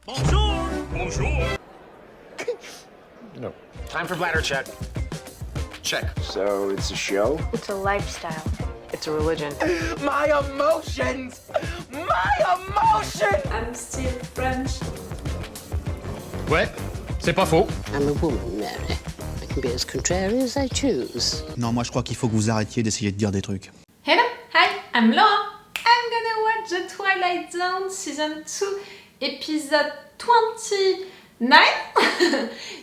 Bonjour! Bonjour! No. Time for bladder check. Check. So it's a show? It's a lifestyle. It's a religion. My emotions! My emotions! I'm still French. Ouais, c'est pas faux. I'm a woman, Mary. I can be as contrary as I choose. Non, moi je crois qu'il faut que vous arrêtiez d'essayer de dire des trucs. Hello, hi, I'm Laura. I'm gonna watch the Twilight Zone Season 2, Episode 29.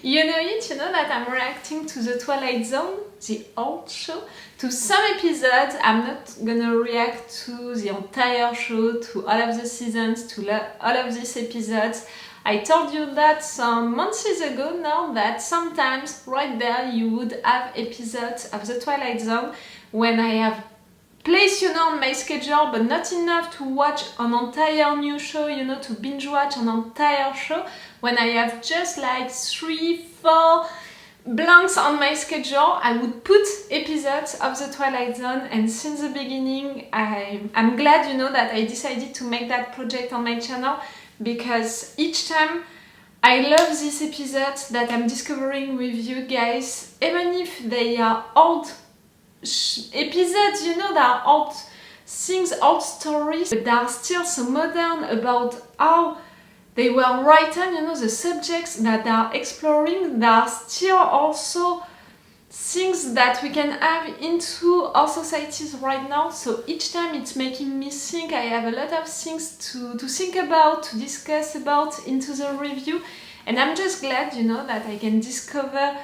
You know it, you know that I'm reacting to the Twilight Zone, the old show. To some episodes, I'm not gonna react to the entire show, to all of the seasons, to all of these episodes. I told you that some months ago now that sometimes right there you would have episodes of the Twilight Zone when I have place, you know, on my schedule, but not enough to watch an entire new show, you know, to binge watch an entire show, when I have just like 3-4 blanks on my schedule, I would put episodes of the Twilight Zone, and since the beginning I'm glad, you know, that I decided to make that project on my channel, because each time I love these episodes that I'm discovering with you guys, even if they are old episodes, you know, that are old things, old stories, but they are still so modern about how they were written, you know, the subjects that they are exploring, they are still also things that we can have into our societies right now. So each time it's making me think. I have a lot of things to think about, to discuss about into the review, and I'm just glad, you know, that I can discover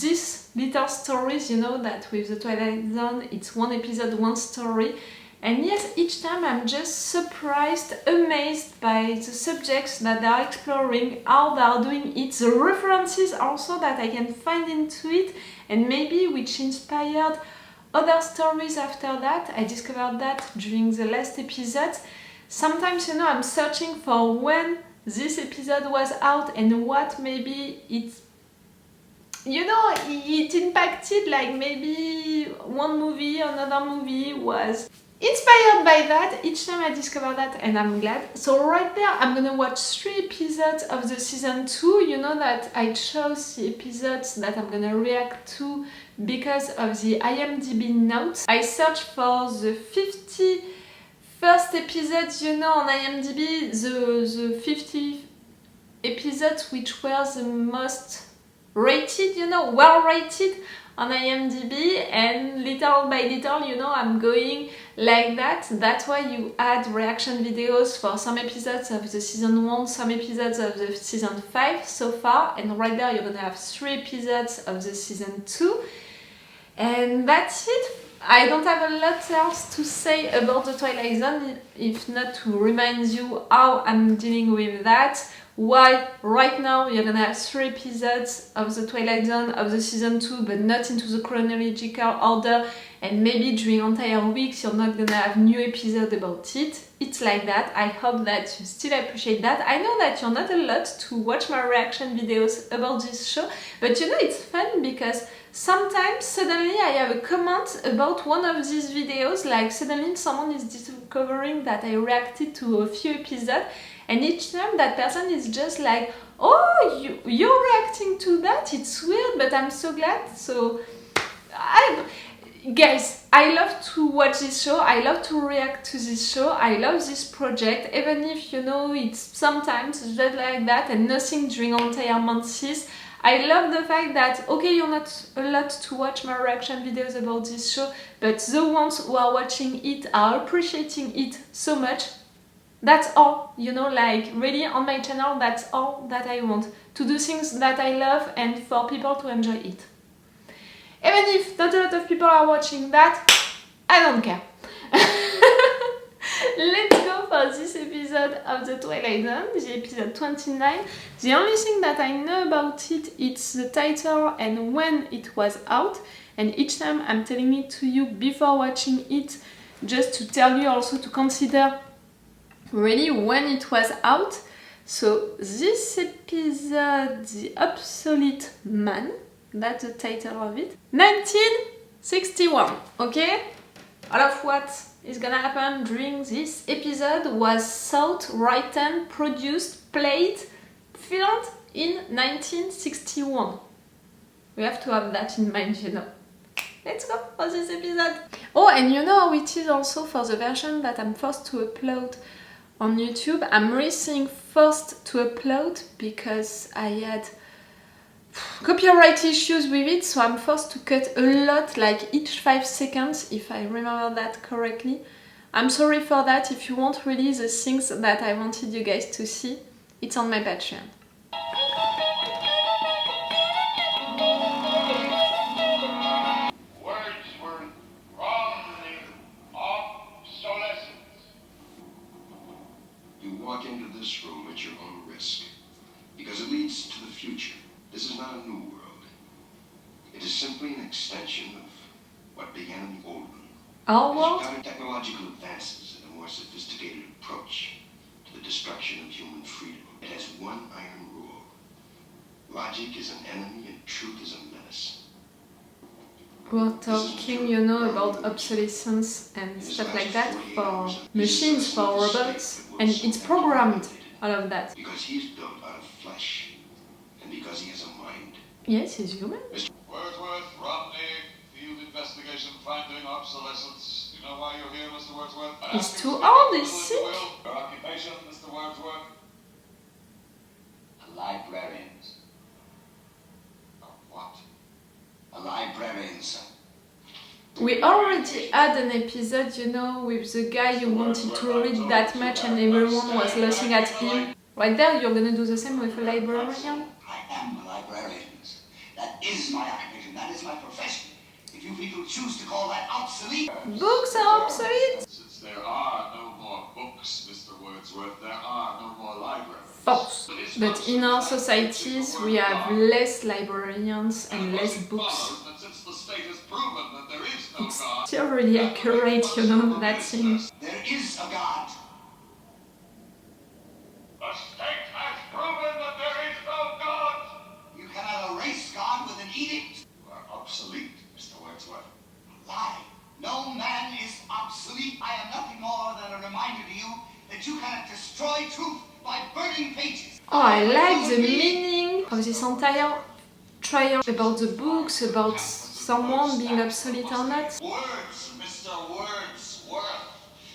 these little stories, you know, that with the Twilight Zone it's one episode, one story. And yes, each time I'm just surprised, amazed by the subjects that they are exploring, how they are doing it, the references also that I can find into it, and maybe which inspired other stories after that. I discovered that during the last episode. Sometimes, you know, I'm searching for when this episode was out and what maybe it, you know, it impacted, like maybe one movie, another movie was inspired by that. Each time I discover that, and I'm glad. So right there I'm gonna watch 3 episodes of the season 2. You know that I chose the episodes that I'm gonna react to because of the IMDb notes. I searched for the 50 first episodes, you know, on IMDb, the 50 episodes which were the most rated, you know, well rated on IMDb, and little by little, you know, I'm going like that. That's why you add reaction videos for some episodes of the season 1, some episodes of the season 5 so far, and right there you're gonna have 3 episodes of the season 2, and that's it. I don't have a lot else to say about the Twilight Zone, if not to remind you how I'm dealing with that. Why right now you're gonna have 3 episodes of the Twilight Zone of the season 2, but not into the chronological order, and maybe during entire weeks you're not gonna have new episodes about it. It's like that. I hope that you still appreciate that. I know that you're not a lot to watch my reaction videos about this show, but you know, it's fun because sometimes suddenly I have a comment about one of these videos, like suddenly someone is discovering that I reacted to a few episodes, and each time that person is just like, oh, you're reacting to that, it's weird, but I'm so glad. So guys, I love to watch this show, I love to react to this show, I love this project, even if, you know, it's sometimes just like that and nothing during entire months. I love the fact that, okay, you're not a lot to watch my reaction videos about this show, but the ones who are watching it are appreciating it so much. That's all, you know, like really on my channel, that's all that I want. To do things that I love and for people to enjoy it. Even if not a lot of people are watching that, I don't care. Let's go for this episode of the Twilight Zone, the episode 29. The only thing that I know about it, it's the title and when it was out. And each time I'm telling it to you before watching it, just to tell you also to consider really when it was out. So this episode, The Obsolete Man, that's the title of it. 1961, okay? All of what is gonna happen during this episode was thought, written, produced, played, filmed in 1961. We have to have that in mind, you know. Let's go for this episode. Oh, and you know how it is also for the version that I'm forced to upload on YouTube. I'm really forced to upload because I had copyright issues with it, so I'm forced to cut a lot, like each 5 seconds, if I remember that correctly. I'm sorry for that. If you want really the things that I wanted you guys to see, it's on my Patreon. Wordsworth from the obsolescence. You walk into this room at your own risk, because it leads to the future. This is not a new world. It is simply an extension of what began in the old one. Our world? Technological advances and a more sophisticated approach to the destruction of human freedom. It has one iron rule. Logic is an enemy and truth is a menace. We're talking, you know, about obsolescence and stuff like that for machines, for robots, and it's programmed, all of that. Because he's built out of flesh, and because he has a mind. Yes, he's human. Wordsworth, Romney, field investigation finding obsolescence. You know why you're here, Mr. Wordsworth? He's too old, he's sick. Your occupation, Mr. Wordsworth? A librarian. A what? A librarian, sir. We already had an episode, you know, with the guy who wanted to read that much and everyone was looking at him. Right there, you're gonna do the same with a librarian? I am a librarian. That is my occupation. That is my profession. If you people choose to call that obsolete... Books are obsolete? Since there are no more books, Mr. Wordsworth, there are no more libraries. False. But in our societies, we have less librarians and less books. Since the state has proven that there is no It's God, still really accurate, you know, that thing. There is a God. the state has proven that there is no God. You cannot erase God with an edict. You are obsolete, Mr. Wordsworth. Lie. No man is obsolete. I am nothing more than a reminder to you that you cannot destroy truth by burning pages. Oh, I like the meaning of this entire trial about the books, about someone being obsolete or not. Words, Mr. Wordsworth,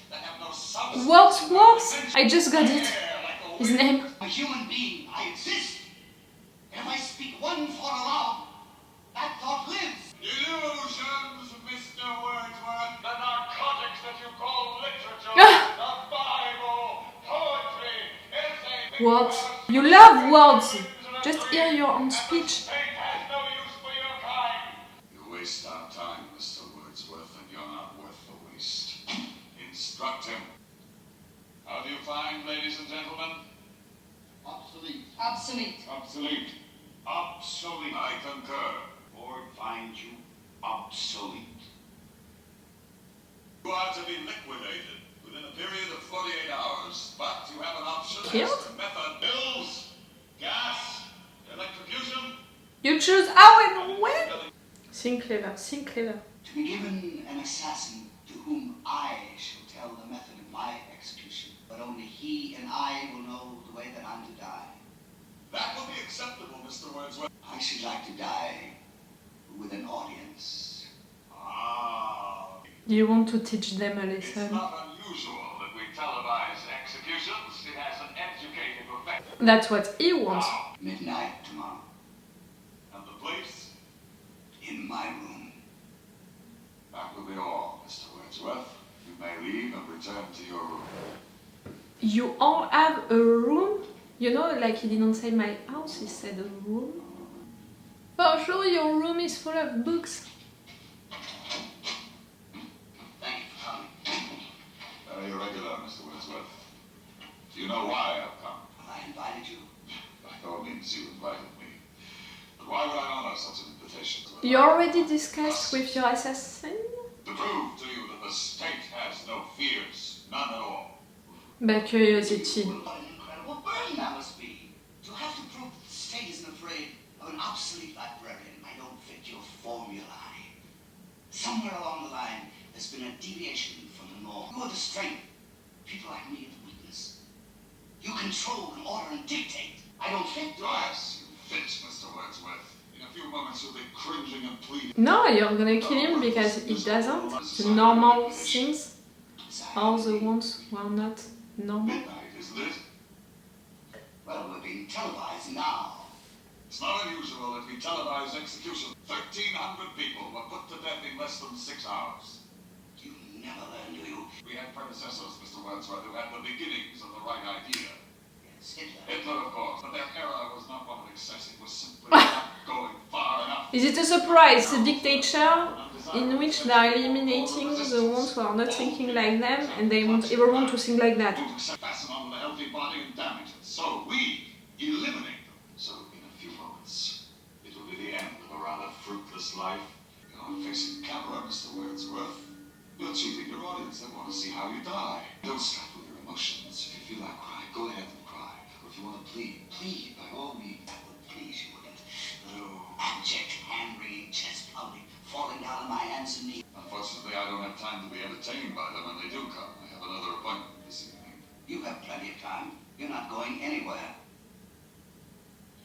that have no substance. Wordsworth? I just got it. His name. I'm a human being. I exist. And if I speak one thought aloud, that thought lives. Illusions, Mr. Wordsworth, the narcotics that you call literature, Ah! the Bible, poetry, essays. Words. You love words. Just hear your own speech. The state has no use for your kind. You waste our time, Mr. Wordsworth, and you're not worth the waste. Instruct him. How do you find, ladies and gentlemen? Obsolete. Obsolete. Obsolete. Obsolete. I concur. Board finds you obsolete. You are to be liquidated within a period of 48 hours, but you have an option Killed? as to method. Pills, gas, electrocution. You choose how and when? Think clever, think clever. To be given an assassin to whom I shall tell the method of my execution, but only he and I will know the way that I'm to die. That will be acceptable, Mr. Wordsworth. I should like to die with an audience. Ah. You want to teach them a It's lesson. not unusual that we televise executions. It has an educative effect. That's what he wants. Now, Midnight tomorrow, and the place? in my room. That will be all, Mr. Wordsworth. You may leave and return to your room. You all have a room? You know, like he didn't say my house, he said a room. For sure your room is full of books. Thank you for coming. Very irregular, Mr. Wordsworth. Do you know why I've come? I invited you. By all means, you invited me. But why would I honor such an invitation? You already discussed with your assassin? To prove to you that the state has no fears, none at all. By curiosity. What an incredible burden that must be. To have to prove that the state isn't afraid of an obsolete librarian. I don't fit your formulae. Somewhere along the line, there's been a deviation from the norm. You are the strength. People like me are the weakness. You control and order and dictate. I I don't fit. Yes, you fit, Mr. Wordsworth. In a few moments you'll be cringing and pleading. No, you're gonna kill him because he doesn't. The normal things are the ones who are not normal. Midnight, isn't it? Well, we're being televised now. It's not unusual that we televise executions. 1,300 people were put to death in less than 6 hours. You never learn, do you? We had predecessors, Mr. Wordsworth, who had the beginnings of the right idea. Yes, Hitler. Hitler, of course, but their error was not one of excess. It was simply not going far enough. Is it a surprise? A dictature in which they are eliminating the ones who are not thinking like them and they want everyone to think like that. Fasten onto the healthy body and damage it. So we eliminate them. So in a few moments, it will be the end of a rather fruitless life. You're facing camera, Mr. Wordsworth. You're cheating your audience. They want to see how you die. Don't stifle your emotions. If you feel like crying, go ahead and cry. Or if you want to plead, plead by all means. That would please you, wouldn't it? Little abject, hand-wringing, chest-pounding, falling down on my hands and knees. Unfortunately, I don't have time to be entertained by them when they do come. I have another appointment this evening. You have plenty of time. You're not going anywhere.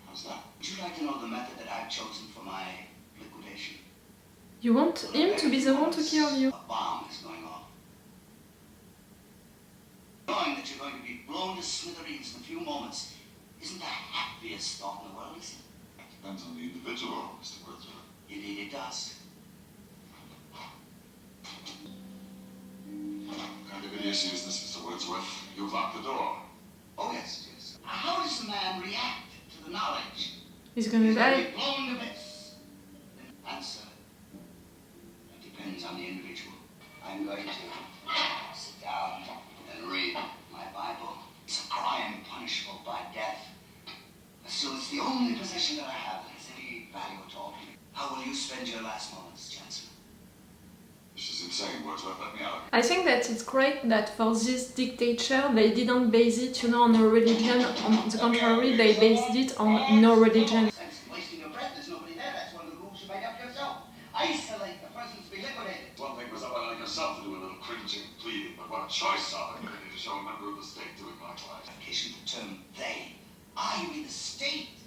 How's that? Would you like to know the method that I've chosen for my liquidation? You want him to be the one to kill you. A bomb is going off. Knowing that you're going to be blown to smithereens in a few moments isn't the happiest thought in the world, is it? That depends on the individual, Mr. Wordsworth. Indeed it does. What kind of idiocy is this, Mr. Wordsworth? You've locked the door. Oh, yes, yes. How does the man react to the knowledge? He's gonna He's going to die. be blown to bits. Answer. It depends on the individual. I'm going to sit down and read my Bible. It's a crime punishable by death. Still, it's the only possession that I have that has any value at all to me. How will you spend your last moments, Chancellor? This is insane, Wordsworth. Let me out. I think that it's great that for this dictature they didn't base it, on a religion. On the contrary, they based it on no religion. Sense in wasting your breath. There's nobody there. That's one of the rules you made up yourself. Isolate the person to be liquidated. One thing was allowing yourself to do a little cringing and pleading, but what choice sovereignty to show a member of the state doing likewise. Application the term they. You mean the state?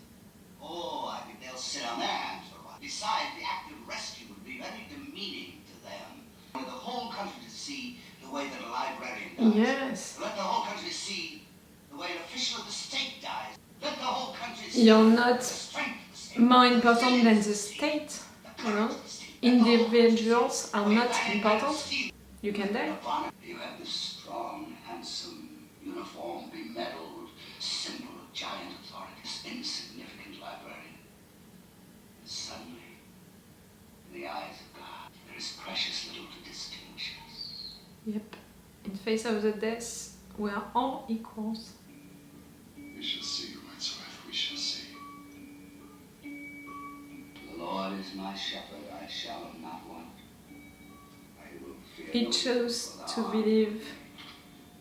Oh, I think they'll sit on their hands for a while. Besides, the act of rescue would be very demeaning to them. For the whole country to see the way that a librarian dies. Yes. Let the whole country see the way an official of the state dies. Let the whole country see You're the not strength of the state. more important than the state, Individuals are not important. You can die. You have this strong, handsome, uniform, bemedaled, symbol of giant authority, this insignificant librarian. And suddenly, in the eyes of God, there is precious little to distinguish us. Yep. In face of the death, we are all equals. We shall see, Wordsworth. We shall see. The Lord is my shepherd, I shall not want. I will fear He no chose evil, to for thou art believe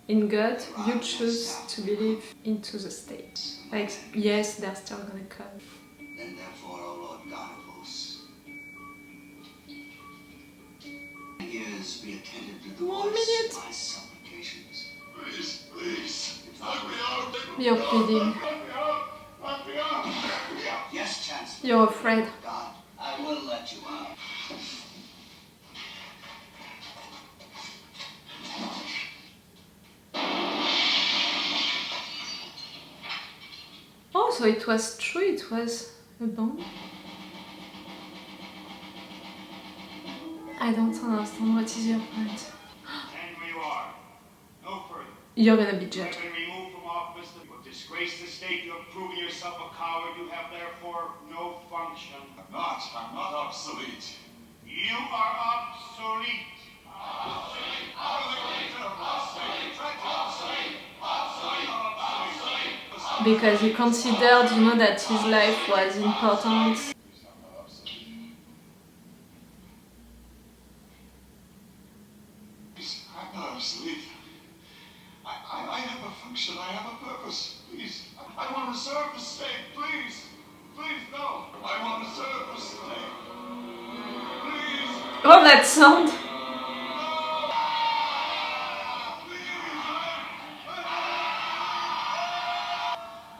in God, you choose to believe into the state. Like, yes, they're still gonna come. Then therefore, O Lord God of hosts, ears be attentive to the 1 voice minute. of my supplications. Please, please. Let me out. You're pleading. Let me out. Let me out. Yes, Chancellor. You're afraid. God, I will let you out. Oh, so it was true, it was a bomb? I don't understand, what is your point? And where you are. No further. You're gonna be You judged. have been removed from office. You have disgraced the state. You have proven yourself a coward. You have therefore no function. I'm not obsolete. You are obsolete. Because he considered, that his life was important. I'm not obsolete. I have a function. I have a purpose. Please. I want to serve the state. Please. Please, no. I want to serve the state. Please. Oh, that sound!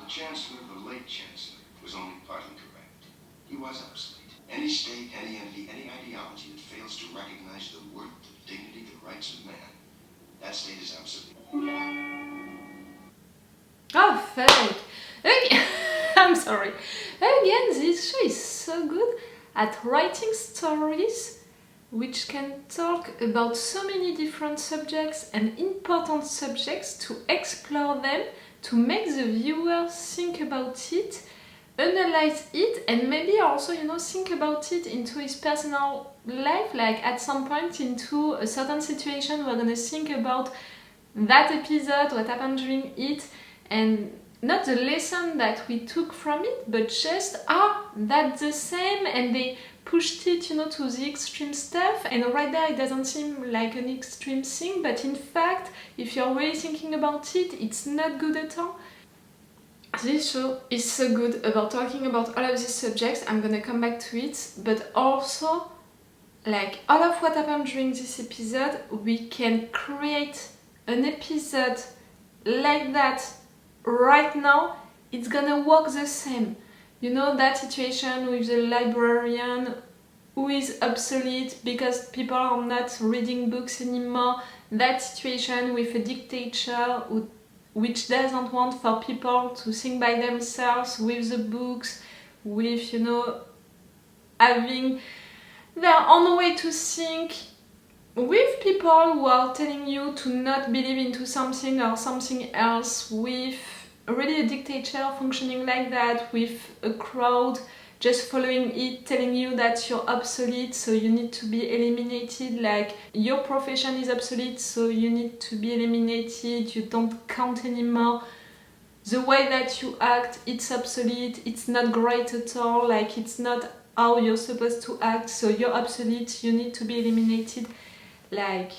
The Chancellor, the late chancellor was only partly correct. He was obsolete. Any state, any entity, any ideology that fails to recognize the worth, the dignity, the rights of man, that state is obsolete. Oh, fake. Again, I'm sorry. Again, this show is so good at writing stories which can talk about so many different subjects and important subjects, to explore them, to make the viewer think about it, analyze it, and maybe also, you know, think about it into his personal life. Like at some point into a certain situation, we're gonna think about that episode, what happened during it, and not the lesson that we took from it, but just, that's the same, and they pushed it, you know, to the extreme stuff, and right there it doesn't seem like an extreme thing, but in fact, if you're really thinking about it, it's not good at all. This show is so good about talking about all of these subjects. I'm gonna come back to it, but also, like, all of what happened during this episode, we can create an episode like that right now. It's gonna work the same. You know, that situation with the librarian who is obsolete because people are not reading books anymore, that situation with a dictature which doesn't want for people to think by themselves with the books, with, you know, having their own way to think, with people who are telling you to not believe into something or something else, with really a dictature functioning like that, with a crowd just following it, telling you that you're obsolete, so you need to be eliminated, like your profession is obsolete, so you need to be eliminated, you don't count anymore, the way that you act, it's obsolete, it's not great at all, like it's not how you're supposed to act, so you're obsolete, you need to be eliminated. Like,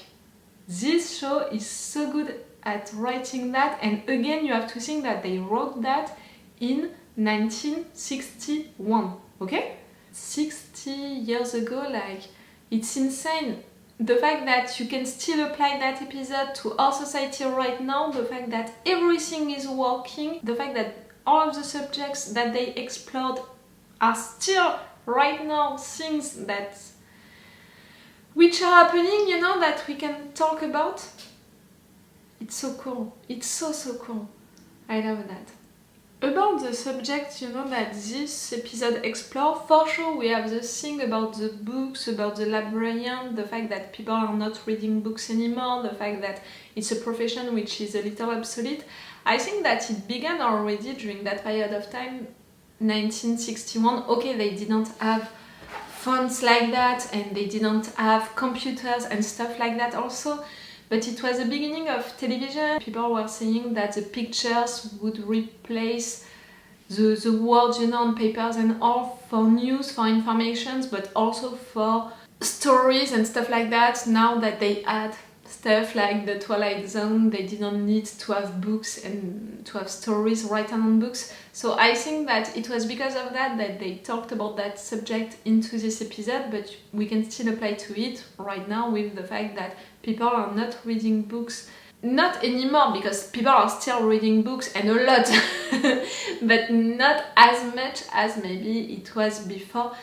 this show is so good at writing that, and again you have to think that they wrote that in 1961, okay? 60 years ago, like, it's insane. The fact that you can still apply that episode to our society right now, the fact that everything is working, the fact that all of the subjects that they explored are still right now things that which are happening, you know, that we can talk about. It's so cool. It's so cool. I love that. About the subject, you know, that this episode explores, for sure we have the thing about the books, about the librarian, the fact that people are not reading books anymore, the fact that it's a profession which is a little obsolete. I think that it began already during that period of time, 1961. Okay, they didn't have phones like that, and they didn't have computers and stuff like that also, but it was the beginning of television. People were saying that the pictures would replace the words, you know, on papers and all, for news, for informations, but also for stories and stuff like that. Now that they had stuff like the Twilight Zone, they didn't need to have books and to have stories written on books. So I think that it was because of that that they talked about that subject into this episode, but we can still apply to it right now with the fact that people are not reading books. Not anymore, because people are still reading books, and a lot, but not as much as maybe it was before.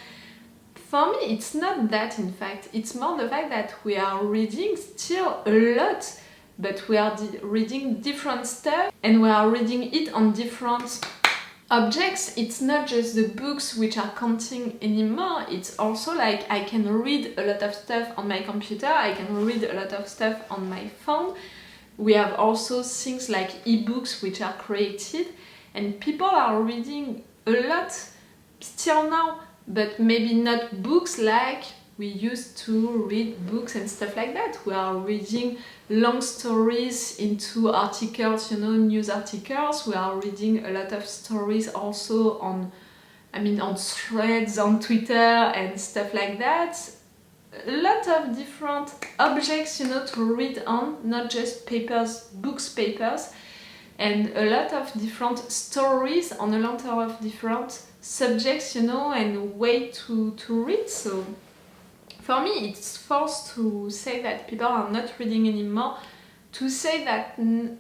For me, it's not that, in fact. It's more the fact that we are reading still a lot, but we are reading different stuff, and we are reading it on different objects. It's not just the books which are counting anymore. It's also like I can read a lot of stuff on my computer, I can read a lot of stuff on my phone. We have also things like ebooks which are created, and people are reading a lot still now, but maybe not books like we used to read books and stuff like that. We are reading long stories into articles, you know, news articles. We are reading a lot of stories also on threads on Twitter and stuff like that. A lot of different objects, you know, to read on, not just papers, papers, and a lot of different stories on a lot of different subjects, you know, and way to read. So for me, it's false to say that people are not reading anymore. To say that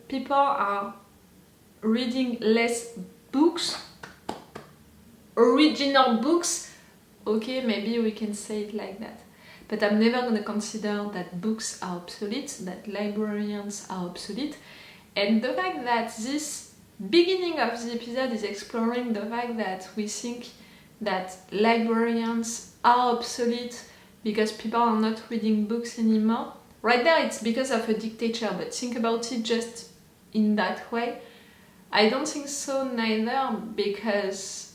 people are reading less books, original books, okay, maybe we can say it like that. But I'm never going to consider that books are obsolete, that librarians are obsolete. And the fact that this beginning of the episode is exploring the fact that we think that librarians are obsolete because people are not reading books anymore. Right there it's because of a dictature, but think about it just in that way. I don't think so neither, because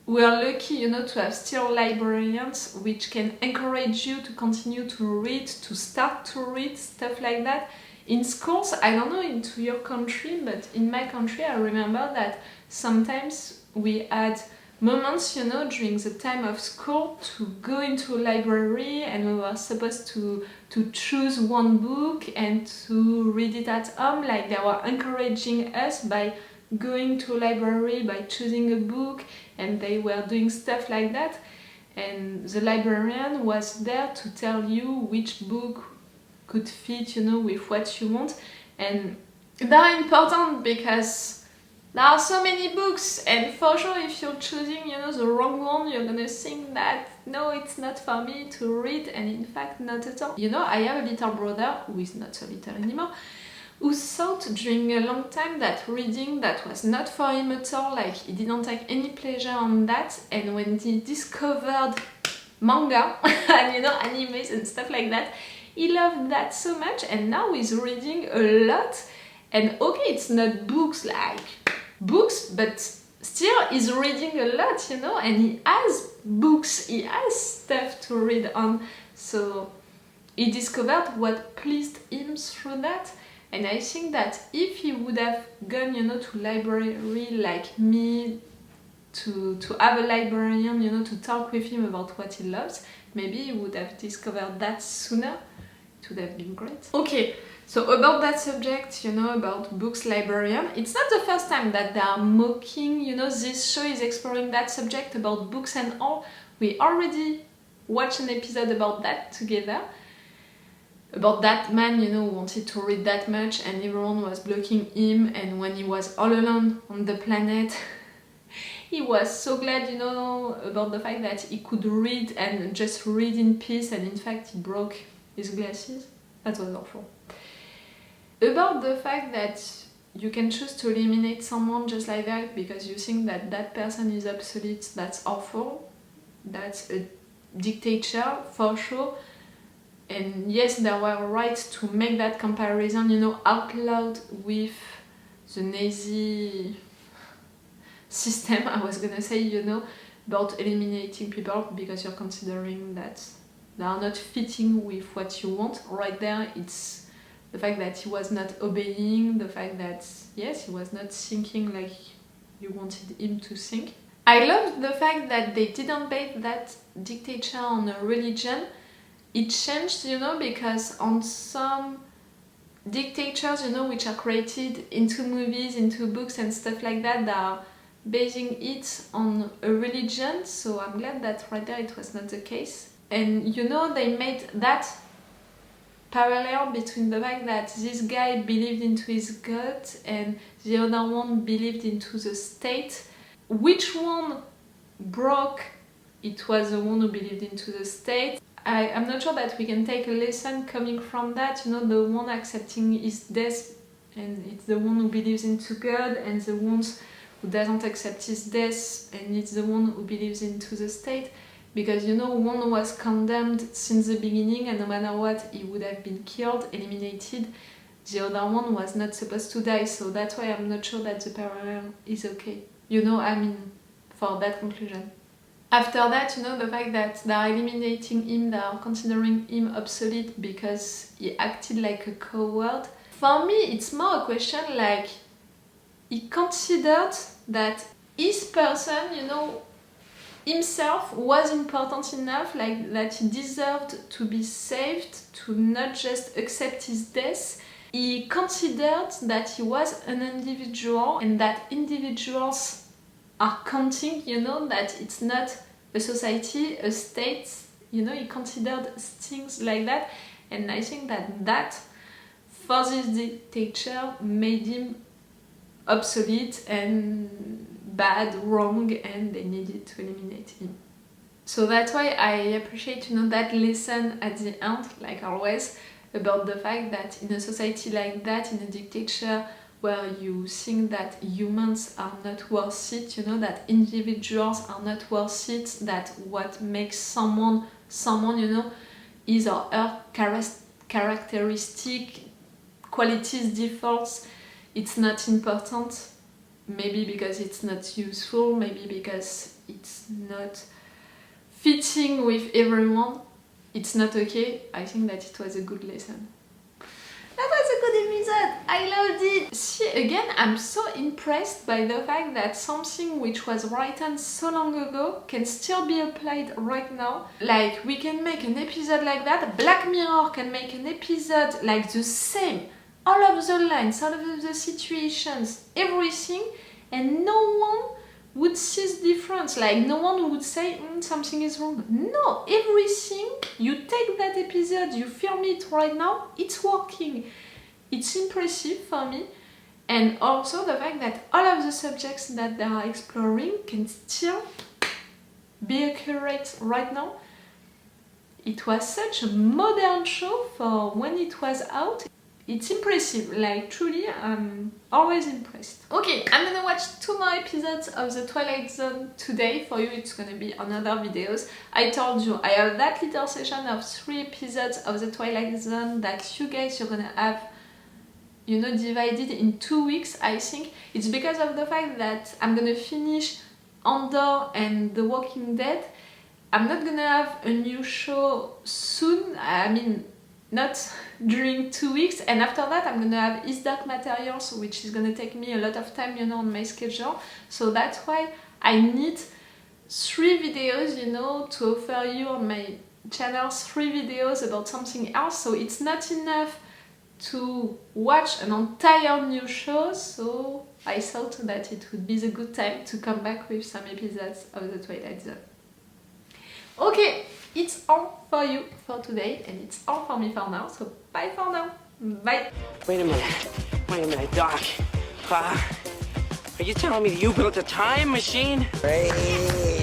we are lucky, you know, to have still librarians which can encourage you to continue to read, to start to read, stuff like that. In schools, I don't know into your country, but in my country I remember that sometimes we had moments, you know, during the time of school to go into a library, and we were supposed to choose one book and to read it at home. Like they were encouraging us by going to a library, by choosing a book, and they were doing stuff like that. And the librarian was there to tell you which book could fit, you know, with what you want. And they're important because there are so many books, and for sure if you're choosing, you know, the wrong one, you're gonna think that no, it's not for me to read, and in fact not at all. You know, I have a little brother who is not so little anymore, who thought during a long time that reading that was not for him at all, like he didn't take any pleasure on that. And when he discovered manga and, you know, animes and stuff like that, he loved that so much, and now he's reading a lot. And okay, it's not books like books, but still he's reading a lot, you know, and he has books, he has stuff to read on. So he discovered what pleased him through that. And I think that if he would have gone, you know, to library like me, to have a librarian, you know, to talk with him about what he loves, maybe he would have discovered that sooner. It would have been great. Okay, so about that subject, you know, about books librarian, it's not the first time that they are mocking, you know, this show is exploring that subject about books and all. We already watched an episode about that together. About that man, you know, who wanted to read that much and everyone was blocking him, and when he was all alone on the planet, he was so glad, you know, about the fact that he could read and just read in peace, and in fact he broke his glasses. That was awful. About the fact that you can choose to eliminate someone just like that because you think that that person is obsolete, that's awful. That's a dictature for sure. And yes, they were right to make that comparison, you know, out loud with the Nazi system, I was gonna say, you know, about eliminating people because you're considering that they are not fitting with what you want. Right there, it's the fact that he was not obeying, the fact that, yes, he was not thinking like you wanted him to think. I love the fact that they didn't base that dictature on a religion. It changed, you know, because on some dictatures, you know, which are created into movies, into books and stuff like that, they are basing it on a religion. So I'm glad that right there it was not the case. And you know, they made that parallel between the fact that this guy believed into his God and the other one believed into the state. Which one broke? It was the one who believed into the state. I'm not sure that we can take a lesson coming from that, you know, the one accepting his death, and it's the one who believes into God, and the ones who doesn't accept his death, and it's the one who believes into the state. Because, you know, one was condemned since the beginning, and no matter what, he would have been killed, eliminated. The other one was not supposed to die, so that's why I'm not sure that the parallel is okay. You know, I mean, for that conclusion. After that, you know, the fact that they are eliminating him, they are considering him obsolete because he acted like a coward. For me, it's more a question like, he considered that his person, you know, himself was important enough, like that he deserved to be saved, to not just accept his death. He considered that he was an individual and that individuals are counting, you know, that it's not a society, a state, you know, he considered things like that. And I think that for this dictature made him obsolete and bad, wrong, and they needed to eliminate him. So that's why I appreciate, you know, that lesson at the end, like always, about the fact that in a society like that, in a dictature where you think that humans are not worth it, you know, that individuals are not worth it, that what makes someone, you know, his or her characteristic, qualities, defaults, it's not important. Maybe because it's not useful, maybe because it's not fitting with everyone. It's not okay. I think that it was a good lesson. That was a good episode. I loved it. See, again, I'm so impressed by the fact that something which was written so long ago can still be applied right now. Like, we can make an episode like that. Black Mirror can make an episode like the same. All of the lines, all of the situations, everything, and no one would see the difference. Like, no one would say something is wrong. No, everything, you take that episode, you film it right now, it's working. It's impressive for me. And also the fact that all of the subjects that they are exploring can still be accurate right now. It was such a modern show for when it was out. It's impressive, like truly, I'm always impressed. Okay, I'm gonna watch 2 more episodes of the Twilight Zone today. For you, it's gonna be another videos. I told you, I have that little session of 3 episodes of the Twilight Zone that you guys, you're gonna have, you know, divided in 2 weeks, I think. It's because of the fact that I'm gonna finish Andor and The Walking Dead. I'm not gonna have a new show soon, I mean, not during 2 weeks, and after that I'm gonna have His Dark Materials, which is gonna take me a lot of time, you know, on my schedule. So that's why I need 3 videos, you know, to offer you on my channel 3 videos about something else. So it's not enough to watch an entire new show, so I thought that it would be the good time to come back with some episodes of the Twilight Zone. Okay, it's all for you for today, and it's all for me for now, so bye for now. Bye. Wait a minute, Doc. Are you telling me you built a time machine? Hey.